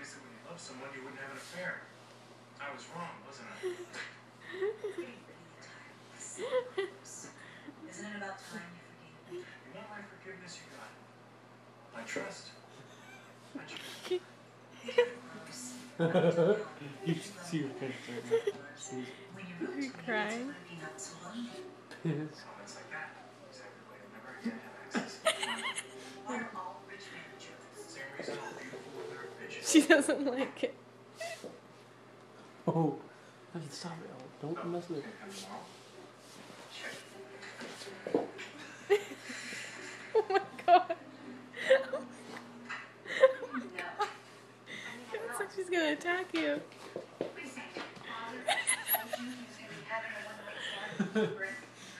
obvious that when you love someone, you wouldn't have an affair. I was wrong, wasn't I? Isn't it about time you forgave me? You want my forgiveness, you got it. My trust. My trust. You should see your face right now. When you wrote to me, Crying. it's working out so well. Yes. Comments like that. Exactly why you'll never again have access to money. Why are all rich men jerks? Same reason all beautiful women are bitches. She doesn't like it. Oh, I can stop it. Oh, don't mess with it. Come tomorrow. Check. Oh my god. No. It looks like she's gonna attack you. Wait a second. Father, I told you he was going to be having a one-night stand with